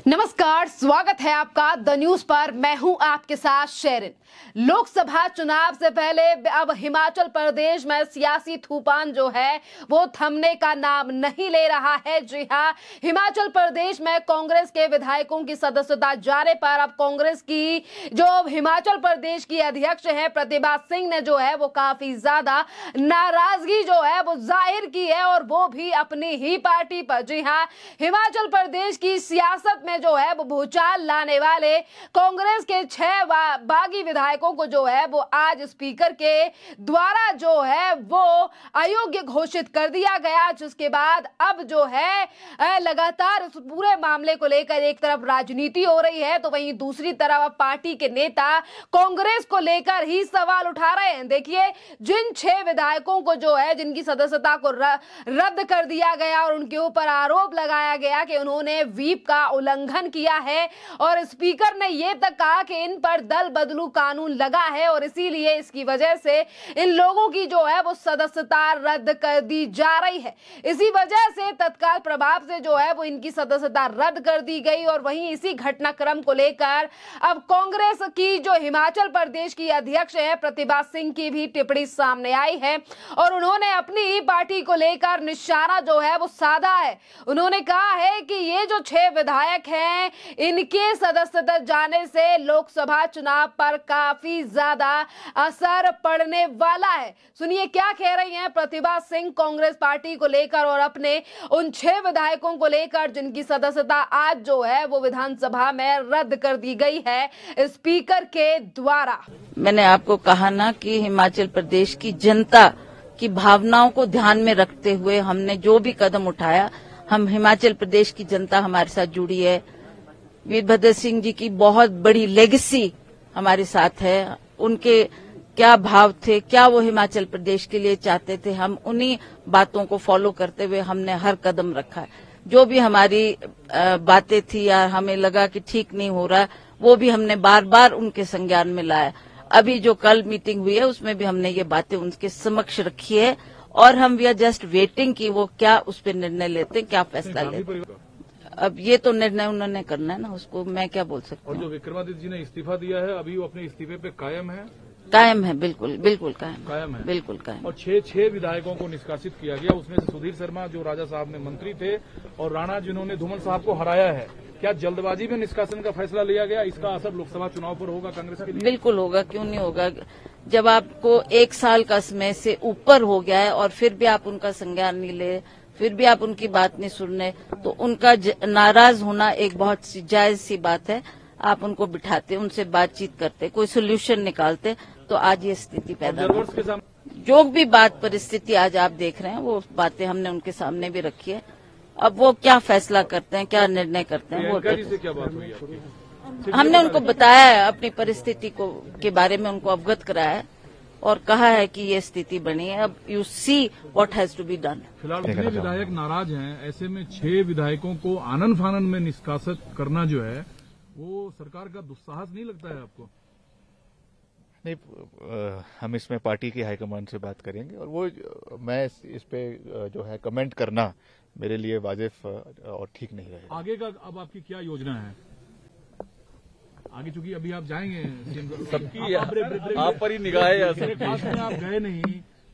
नमस्कार, स्वागत है आपका द न्यूज पर। मैं हूं आपके साथ शेरिन। लोकसभा चुनाव से पहले अब हिमाचल प्रदेश में सियासी तूफान जो है वो थमने का नाम नहीं ले रहा है। जी हां, हिमाचल प्रदेश में कांग्रेस के विधायकों की सदस्यता जाने पर अब कांग्रेस की जो हिमाचल प्रदेश की अध्यक्ष है प्रतिभा सिंह ने जो है वो काफी ज्यादा नाराजगी जो है वो जाहिर की है, और वो भी अपनी ही पार्टी पर। जी हां, हिमाचल प्रदेश की सियासत में जो है वो भूचाल लाने वाले कांग्रेस के 6 बागी विधायकों को जो है वो आज स्पीकर के द्वारा जो है वो अयोग्य घोषित कर दिया गया, जिसके बाद अब जो है लगातार इस पूरे मामले को लेकर एक तरफ राजनीति हो रही है, तो वहीं दूसरी तरफ पार्टी के नेता कांग्रेस को लेकर ही सवाल उठा रहे हैं। देखिए, जिन 6 विधायकों को जो है जिनकी सदस्यता को रद्द कर दिया गया और उनके ऊपर आरोप लगाया गया कि उन्होंने व्हीप का उल्लंघन किया है, और स्पीकर ने यह तक कहा कि इन पर दल बदलू कानून लगा है और इसीलिए इसकी वजह से इन लोगों की जो है वो सदस्यता रद्द कर दी जा रही है। इसी वजह से तत्काल प्रभाव से जो है वो इनकी सदस्यता रद्द कर दी गई, और वहीं इसी घटनाक्रम को लेकर अब कांग्रेस की जो हिमाचल प्रदेश की अध्यक्ष है प्रतिभा सिंह की भी टिप्पणी सामने आई है, और उन्होंने अपनी ही पार्टी को लेकर निशाना जो है वो साधा है। उन्होंने कहा है कि ये जो 6 विधायक हैं इनके सदस्यता जाने से लोकसभा चुनाव पर काफी ज्यादा असर पड़ने वाला है। सुनिए क्या कह रही हैं प्रतिभा सिंह कांग्रेस पार्टी को लेकर और अपने उन 6 विधायकों को लेकर जिनकी सदस्यता आज जो है वो विधानसभा में रद्द कर दी गई है स्पीकर के द्वारा। मैंने आपको कहा ना कि हिमाचल प्रदेश की जनता की भावनाओं को ध्यान में रखते हुए हमने जो भी कदम उठाया, हम हिमाचल प्रदेश की जनता हमारे साथ जुड़ी है। वीरभद्र सिंह जी की बहुत बड़ी लेगेसी हमारे साथ है। उनके क्या भाव थे, क्या वो हिमाचल प्रदेश के लिए चाहते थे, हम उन्हीं बातों को फॉलो करते हुए हमने हर कदम रखा है। जो भी हमारी बातें थी या हमें लगा कि ठीक नहीं हो रहा, वो भी हमने बार बार उनके संज्ञान में लाया। अभी जो कल मीटिंग हुई है उसमें भी हमने ये बातें उनके समक्ष रखी है, और हम वी आर जस्ट वेटिंग कि वो क्या उस पर निर्णय लेते, क्या फैसला लेते। अब ये तो निर्णय उन्होंने करना है ना, उसको मैं क्या बोल सकती हूँ। और जो विक्रमादित्य जी ने इस्तीफा दिया है, अभी वो अपने इस्तीफे पे कायम है? कायम है, बिल्कुल बिल्कुल कायम है, बिल्कुल कायम। और 6 विधायकों को निष्कासित किया गया, उसमें से सुधीर शर्मा जो राजा साहब में मंत्री थे और राणा जिन्होंने धूमल साहब को हराया है। क्या जल्दबाजी में निष्कासन का फैसला लिया गया? इसका असर लोकसभा चुनाव पर होगा कांग्रेस के लिए? बिल्कुल होगा, क्यों नहीं होगा। जब आपको 1 साल का समय से ऊपर हो गया है और फिर भी आप उनका संज्ञान नहीं ले, फिर भी आप उनकी बात नहीं सुन रहे, तो उनका नाराज होना एक बहुत सी जायज सी बात है। आप उनको बिठाते, उनसे बातचीत करते, कोई सोल्यूशन निकालते, तो आज ये स्थिति पैदा हो। जो भी बात परिस्थिति आज आप देख रहे हैं वो बातें हमने उनके सामने भी रखी है। अब वो क्या फैसला करते हैं, क्या निर्णय करते हैं, वो क्या बात हुई? हमने उनको बताया है, अपनी परिस्थिति को के बारे में उनको अवगत कराया है और कहा है कि ये स्थिति बनी है। अब you see what has to be done. फिलहाल जितने विधायक नाराज हैं, ऐसे में 6 विधायकों को आनन फानन में निष्कासित करना जो है वो सरकार का दुस्साहस नहीं लगता है आपको? नहीं, हम इसमें पार्टी की हाईकमान से बात करेंगे, और वो मैं इस पे जो है कमेंट करना मेरे लिए वाजिब और ठीक नहीं रहेगा। आगे का अब आपकी क्या योजना है आगे? चूंकि अभी आप जाएंगे सबकी आप पर ही निगाह है। आप गए नहीं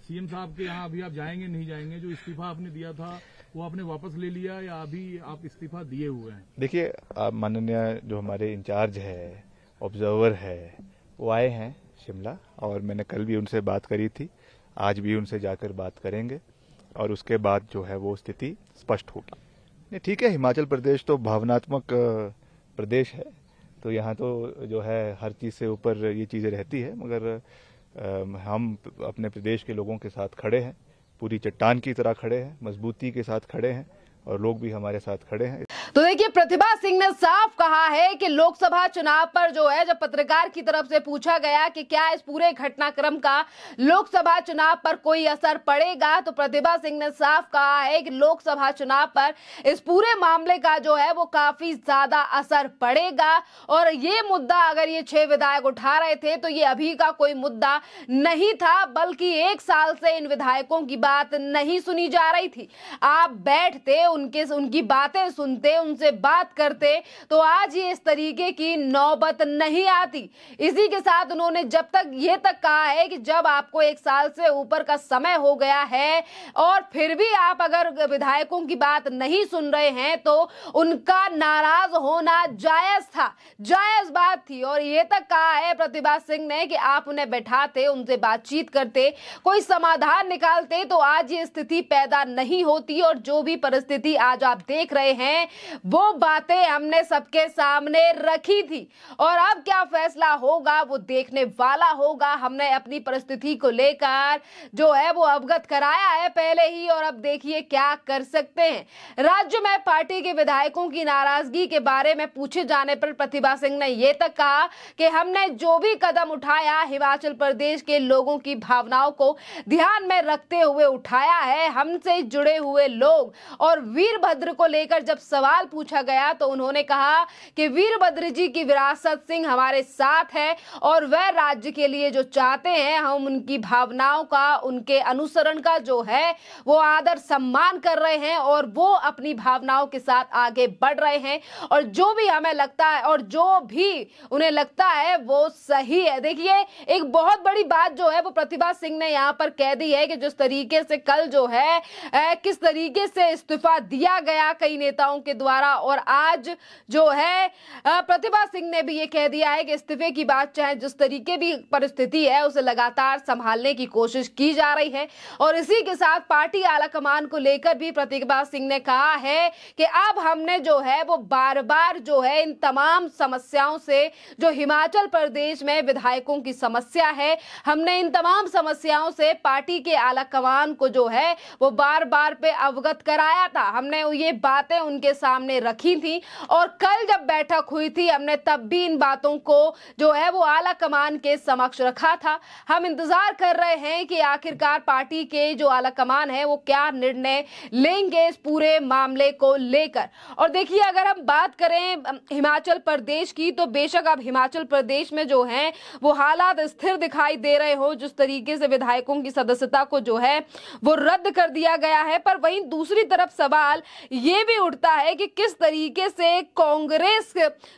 सीएम साहब के यहाँ, अभी आप जाएंगे नहीं जाएंगे? जो इस्तीफा आपने दिया था वो आपने वापस ले लिया या अभी आप इस्तीफा दिए हुए हैं? देखिए, आप माननीय जो हमारे इंचार्ज है, ऑब्जर्वर है, वो आए हैं शिमला, और मैंने कल भी उनसे बात करी थी, आज भी उनसे जाकर बात करेंगे, और उसके बाद जो है वो स्थिति स्पष्ट होगी। नहीं, ठीक है, हिमाचल प्रदेश तो भावनात्मक प्रदेश है, तो यहाँ तो जो है हर चीज़ से ऊपर ये चीज़ें रहती है, मगर हम अपने प्रदेश के लोगों के साथ खड़े हैं, पूरी चट्टान की तरह खड़े हैं, मजबूती के साथ खड़े हैं, और लोग भी हमारे साथ खड़े हैं। तो देखिए, प्रतिभा सिंह ने साफ कहा है कि लोकसभा चुनाव पर जो है जब पत्रकार की तरफ से पूछा गया कि क्या इस पूरे घटनाक्रम का लोकसभा चुनाव पर कोई असर पड़ेगा, तो प्रतिभा सिंह ने साफ कहा है कि लोकसभा चुनाव पर इस पूरे मामले का जो है वो काफी ज्यादा असर पड़ेगा, और ये मुद्दा अगर ये 6 विधायक उठा रहे थे तो ये अभी का कोई मुद्दा नहीं था, बल्कि 1 साल से इन विधायकों की बात नहीं सुनी जा रही थी। आप बैठते, उनकी बातें सुनते, उनसे बात करते तो आज ये इस तरीके की नौबत नहीं आती। इसी के साथ उन्होंने जब तक ये तक कहा है कि जब आपको 1 साल से ऊपर का समय हो गया है और फिर भी आप अगर विधायकों की बात नहीं सुन रहे हैं तो उनका नाराज होना जायज था, जायज बात थी। और ये तक कहा है प्रतिभा सिंह ने कि आप उन्हें बैठाते, उनसे बातचीत करते, कोई समाधान निकालते तो आज ये स्थिति पैदा नहीं होती। और जो भी परिस्थिति आज आप देख रहे हैं वो बातें हमने सबके सामने रखी थी और अब क्या फैसला होगा वो देखने वाला होगा। हमने अपनी परिस्थिति को लेकर जो है वो अवगत कराया है पहले ही और अब देखिए क्या कर सकते हैं। राज्य में पार्टी के विधायकों की नाराजगी के बारे में पूछे जाने पर प्रतिभा सिंह ने यह तक कहा कि हमने जो भी कदम उठाया हिमाचल प्रदेश के लोगों की भावनाओं को ध्यान में रखते हुए उठाया है। हमसे जुड़े हुए लोग और वीरभद्र को लेकर जब सवाल पूछा गया तो उन्होंने कहा कि वीरभद्र जी की विरासत सिंह हमारे साथ है और वह राज्य के लिए जो चाहते हैं हम उनकी भावनाओं का, उनके अनुसरण का जो है वो आदर सम्मान कर रहे हैं और वो अपनी भावनाओं के साथ आगे बढ़ रहे हैं और जो भी हमें लगता है और जो भी उन्हें लगता है वो सही है। देखिए एक बहुत बड़ी बात जो है वो प्रतिभा सिंह ने यहाँ पर कह दी है कि जिस तरीके से कल जो है किस तरीके से इस्तीफा दिया गया कई नेताओं के द्वारा और आज जो है प्रतिभा सिंह ने भी ये कह दिया है कि इस्तीफे की बात चाहे जिस तरीके भी परिस्थिति है उसे लगातार संभालने की कोशिश की जा रही है। और इसी के साथ पार्टी आलाकमान को लेकर भी प्रतिभा सिंह ने कहा है कि अब हमने जो है वो बार बार जो है इन तमाम समस्याओं से जो हिमाचल प्रदेश में विधायकों की समस्या है हमने इन तमाम समस्याओं से पार्टी के आलाकमान को जो है वो बार बार पे अवगत कराया था। हमने ये बातें उनके सामने रखी थी और कल जब बैठक हुई थी हमने तब भी इन बातों को जो है वो आलाकमान के समक्ष रखा था। हम इंतजार कर रहे हैं कि आखिरकार पार्टी के जो आलाकमान है वो क्या निर्णय लेंगे इस पूरे मामले को लेकर। और देखिए अगर हम बात करें हिमाचल प्रदेश की तो बेशक अब हिमाचल प्रदेश में जो है वो हालात स्थिर दिखाई दे रहे हो। जिस तरीके से विधायकों की सदस्यता को जो है वो रद्द कर दिया गया है पर वहीं दूसरी तरफ सवाल ये भी उठता है कि किस तरीके से कांग्रेस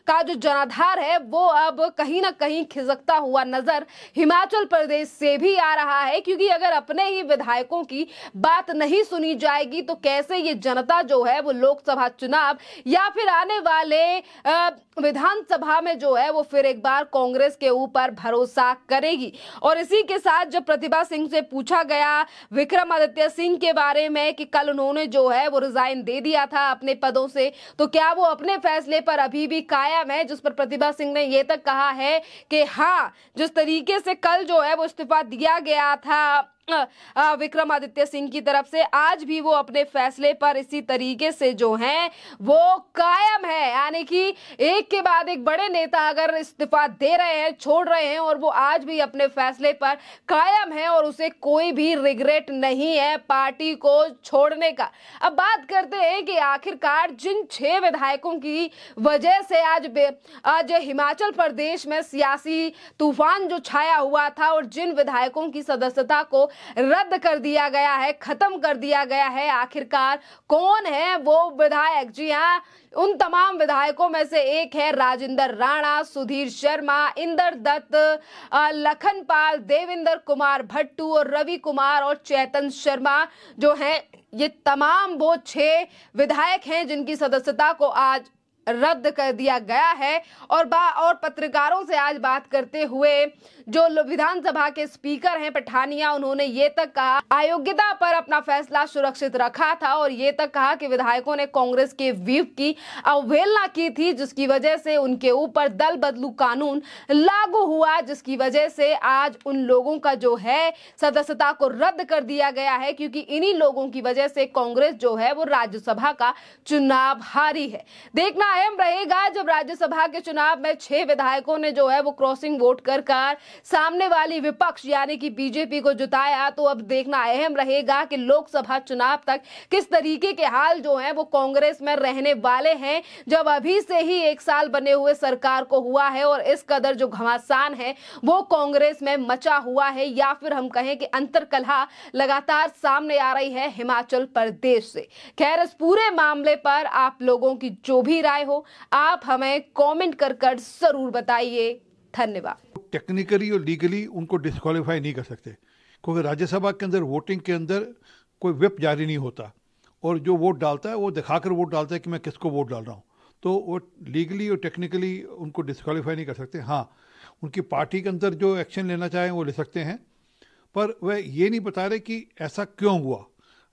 का जो जनाधार है वो अब कहीं ना कहीं खिसकता हुआ नजर हिमाचल प्रदेश से भी आ रहा है। क्योंकि अगर अपने ही विधायकों की बात नहीं सुनी जाएगी तो कैसे ये जनता जो है वो लोकसभा चुनाव या फिर आने वाले विधानसभा में जो है वो फिर एक बार कांग्रेस के ऊपर भरोसा करेगी। और इसी के साथ जब प्रतिभा सिंह से पूछा गया विक्रमादित्य सिंह के बारे में कि कल उन्होंने जो है वो रिजाइन दे दिया था अपने पदों से तो क्या वो अपने फैसले पर अभी भी कायम है, जिस पर प्रतिभा सिंह ने ये तक कहा है कि हाँ जिस तरीके से कल जो है वो इस्तीफा दिया गया था विक्रमादित्य सिंह की तरफ से आज भी वो अपने फैसले पर इसी तरीके से जो हैं वो कायम है। यानी कि एक के बाद एक बड़े नेता अगर इस्तीफा दे रहे हैं, छोड़ रहे हैं और वो आज भी अपने फैसले पर कायम है और उसे कोई भी रिग्रेट नहीं है पार्टी को छोड़ने का। अब बात करते हैं कि आखिरकार जिन 6 विधायकों की वजह से आज हिमाचल प्रदेश में सियासी तूफान जो छाया हुआ था और जिन विधायकों की सदस्यता को रद्द कर दिया गया है, खत्म कर दिया गया है, आखिरकार कौन है वो विधायक? जी हाँ, उन तमाम विधायकों में से एक है राजेंद्र राणा, सुधीर शर्मा, इंदर दत्त, लखनपाल, देवेंद्र कुमार भट्टू और रवि कुमार और चेतन शर्मा जो हैं ये तमाम वो 6 विधायक हैं जिनकी सदस्यता को आज रद्द कर दिया गया है। और पत्रकारों से आज बात करते हुए जो विधानसभा के स्पीकर हैं पठानिया, उन्होंने ये तक कहा अयोग्यता पर अपना फैसला सुरक्षित रखा था और ये तक कहा कि विधायकों ने कांग्रेस के व्हीप की अवहेलना की थी जिसकी वजह से उनके ऊपर दल बदलू कानून लागू हुआ, जिसकी वजह से आज उन लोगों का जो है सदस्यता को रद्द कर दिया गया है क्योंकि इन्हीं लोगों की वजह से कांग्रेस जो है वो राज्यसभा का चुनाव हारी है। देखना अहम रहेगा जब राज्यसभा के चुनाव में 6 विधायकों ने जो है वो क्रॉसिंग वोट कर सामने वाली विपक्ष यानी कि बीजेपी को जिताया, तो अब देखना अहम रहेगा कि लोकसभा चुनाव तक किस तरीके के हाल जो है वो कांग्रेस में रहने वाले हैं, जब अभी से ही 1 साल बने हुए सरकार को हुआ है और इस कदर जो घमासान है वो कांग्रेस में मचा हुआ है, या फिर हम कहें कि अंतर्कलह लगातार सामने आ रही है हिमाचल प्रदेश से। खैर, इस पूरे मामले पर आप लोगों की जो भी राय हो आप हमें कमेंट कर जरूर बताइए। धन्यवाद। टेक्निकली और लीगली उनको डिस्क्वालीफाई नहीं कर सकते, क्योंकि राज्यसभा के अंदर वोटिंग के अंदर कोई व्हिप जारी नहीं होता और जो वोट डालता है वो दिखाकर वोट डालता है कि मैं किसको वोट डाल रहा हूँ, तो वो लीगली और टेक्निकली उनको डिस्क्वालीफाई नहीं कर सकते। हाँ, उनकी पार्टी के अंदर जो एक्शन लेना चाहें वो ले सकते हैं, पर वह ये नहीं बता रहे कि ऐसा क्यों हुआ,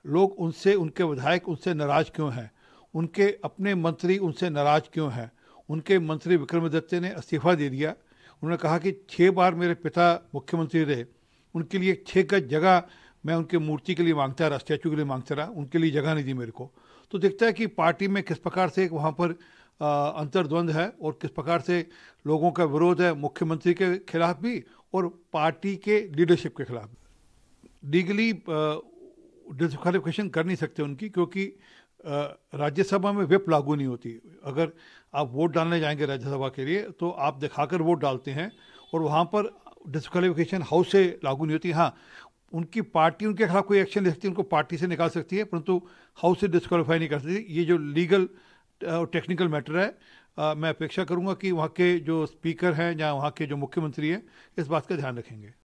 लोग उनसे, उनके विधायक उनसे नाराज़ क्यों हैं, उनके अपने मंत्री उनसे नाराज़ क्यों हैं। उनके मंत्री विक्रमादित्य ने इस्तीफा दे दिया। उन्होंने कहा कि 6 बार मेरे पिता मुख्यमंत्री रहे, उनके लिए 6 गज जगह मैं उनके मूर्ति के लिए मांगता रहा, स्टैचू के लिए मांगता रहा, उनके लिए जगह नहीं दी मेरे को। तो दिखता है कि पार्टी में किस प्रकार से वहाँ पर अंतर्द्वंद है और किस प्रकार से लोगों का विरोध है मुख्यमंत्री के खिलाफ भी और पार्टी के लीडरशिप के खिलाफ। लीगली डिस्क्वालिफिकेशन कर नहीं सकते उनकी, क्योंकि राज्यसभा में व्हिप लागू नहीं होती। अगर आप वोट डालने जाएंगे राज्यसभा के लिए तो आप दिखाकर वोट डालते हैं और वहाँ पर डिस्क्वालिफिकेशन हाउस से लागू नहीं होती। हाँ, उनकी पार्टी उनके खिलाफ कोई एक्शन ले सकती है, उनको पार्टी से निकाल सकती है, परंतु हाउस से डिस्क्वालीफाई नहीं कर सकती। ये जो लीगल और टेक्निकल मैटर है, मैं अपेक्षा करूंगा कि वहाँ के जो स्पीकर हैं या वहाँ के जो मुख्यमंत्री हैं इस बात का ध्यान रखेंगे।